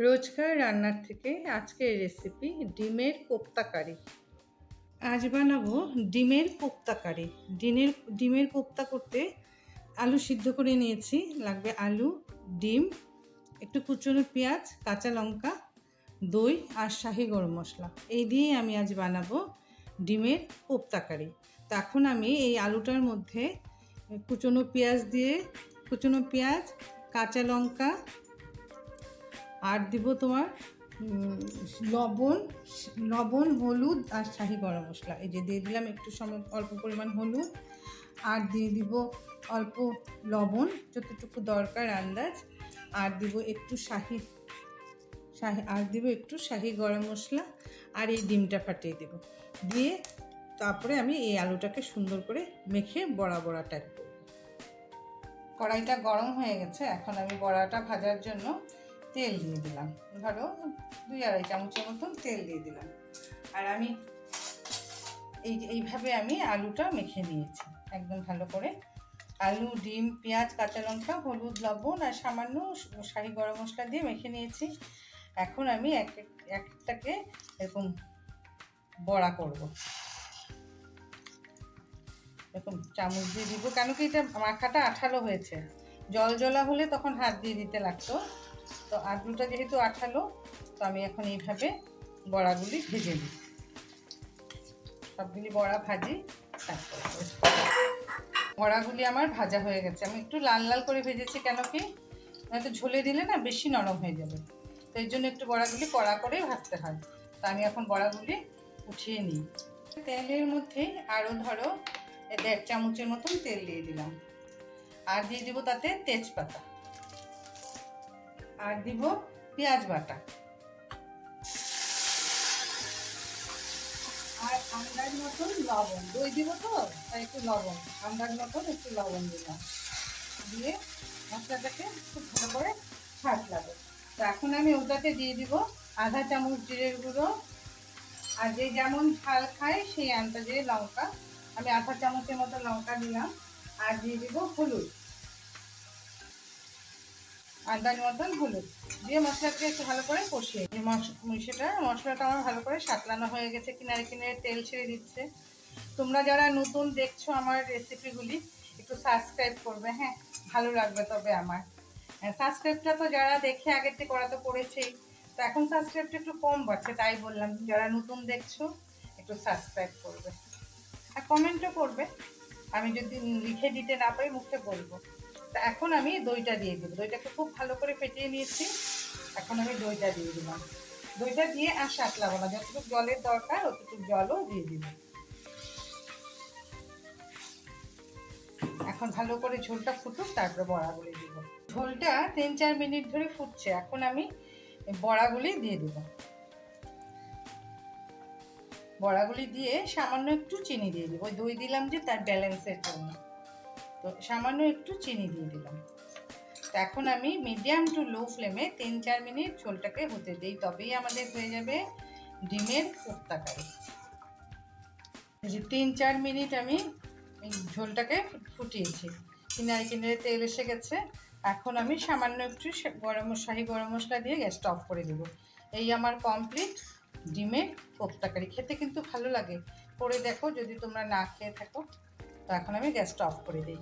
রোজকার রান্নার থেকে আজকের রেসিপি ডিমের কোপ্তা কারি। আজ বানাবো ডিমের কোপ্তা কারি। ডিমের কোপ্তা করতে আলু সিদ্ধ করে নিয়েছি। লাগবে আলু, ডিম, একটু কুচনো পেঁয়াজ, কাঁচা লঙ্কা, দই আর শাহি গরম মশলা। এই দিয়ে আমি আজ বানাবো ডিমের কোপ্তা কারি। তো এখন আমি এই আলুটার মধ্যে কুচনো পেঁয়াজ, কাঁচা লঙ্কা আর দিব তোমার লবণ, হলুদ আর শাহি গরম মশলা। এই যে দিয়ে দিলাম একটু অল্প পরিমাণ হলুদ, আর দিয়ে দিব অল্প লবণ যতটুকু দরকার আন্দাজ, আর দিব একটু শাহি গরম মশলা, আর এই ডিমটা ফাটিয়ে দেব। দিয়ে তারপরে আমি এই আলুটাকে সুন্দর করে মেখে বড়া টাইপ করব। কড়াইটা গরম হয়ে গেছে। এখন আমি বড়াটা ভাজার জন্য তেল দিয়ে দিলাম। ধরো 2-2.5 চামচের মতন তেল দিয়ে দিলাম। আর আমি এইভাবে আমি আলুটা মেখে নিয়েছি একদম ভালো করে। আলু, ডিম, পেঁয়াজ, কাঁচা লঙ্কা, হলুদ, লবণ আর সামান্য শাহি গরম মশলা দিয়ে মেখে নিয়েছি। এখন আমি একটাকে এরকম বড়া করব। এরকম চামচ দিয়ে দিব, কেন কি এটা মাখাটা আঠালো হয়েছে। জলা হলে তখন হাত দিয়ে দিতে লাগতো। তো আলুটা যেহেতু আঠালো, তো আমি এখন এইভাবে বড়াগুলি ভেজে নিই। সবগুলি বড়া ভাজি। তারপরে বড়াগুলি আমার ভাজা হয়ে গেছে। আমি একটু লাল লাল করে ভেজেছি, কেন কি হয়তো ঝোলে দিলে না বেশি নরম হয়ে যাবে। তো এই জন্য একটু বড়াগুলি কড়া করে ভাজতে হয়। তো আমি এখন বড়াগুলি উঠিয়ে নিই। তেলের মধ্যে আরও ধরো 1.5 চামচের মতন তেল দিয়ে দিলাম। আর দিয়ে দিব তাতে তেজপাতা, আর দিব পেঁয়াজ বাটা, আর আন্দাজ মতন লবণ। দই দিব তো তাই একটু লবণ, আন্দাজ মতন একটু লবণ দিলাম। দিয়ে মশলাটাকে খুব ভালো করে ছাড়লাম। তো এখন আমি ওটাতে দিয়ে দিব আধা চামচ জিরের গুঁড়ো, আর যে যেমন ঝাল খায় সেই আন্দাজে লঙ্কা। আমি আধা চামচের মতো লঙ্কা দিলাম। আর দিয়ে দিব হলুদ, আন্দাজ মতন হলুদ দিয়ে মশলাটাকে একটু ভালো করে কষিয়ে। মশলাটা আমার ভালো করে সাঁতলানো হয়ে গেছে, কিনারে কিনারে তেল ছেড়ে দিচ্ছে। তোমরা যারা নতুন দেখছো আমার রেসিপিগুলি, একটু সাবস্ক্রাইব করবে, হ্যাঁ, ভালো লাগবে। তবে আমার সাবস্ক্রাইবটা তো যারা দেখে আগের থেকে ওরা তো করেছেই, তো এখন সাবস্ক্রাইবটা একটু কম বাড়ছে, তাই বললাম যারা নতুন দেখছো একটু সাবস্ক্রাইব করবে আর কমেন্টও করবে। আমি যদি লিখে দিতে না পারি মুখে বলবো। তা এখন আমি দইটা দিয়ে দেবো। দইটাকে খুব ভালো করে ফেটিয়ে নিয়েছি। এখন আমি দইটা দিয়ে দিলাম। দইটা দিয়ে আর সাঁতলাবো না, যতটুকু জলের দরকার অতটুকু জলও দিয়ে দিব। এখন ভালো করে ঝোলটা ফুটুক, তারপরে বড়াগুলি দিব। ঝোলটা 3-4 মিনিট ধরে ফুটছে। এখন আমি বড়াগুলি দিয়ে দেব। বড়াগুলি দিয়ে সামান্য একটু চিনি দিয়ে দিব। ওই দই দিলাম যে তার ব্যালেন্সের জন্য, তো সামান্য একটু চিনি দিয়ে দিলাম। তো এখন আমি মিডিয়াম টু লো ফ্লেমে 3-4 মিনিট ঝোলটাকে হতে দিই, তবেই আমাদের হয়ে যাবে ডিমের কোপ্তা কারি। এই যে 3-4 মিনিট আমি এই ঝোলটাকে ফুটিয়েছি, কিনারে কিনারে তেল এসে গেছে। এখন আমি সামান্য একটু শাহি গরম মশলা দিয়ে গ্যাসটা অফ করে দেবো। এই আমার কমপ্লিট ডিমের কোপ্তা কারি। খেতে কিন্তু ভালো লাগে, করে দেখো যদি তোমরা না খেয়ে থাকো। তো এখন আমি গ্যাসটা অফ করে দিই।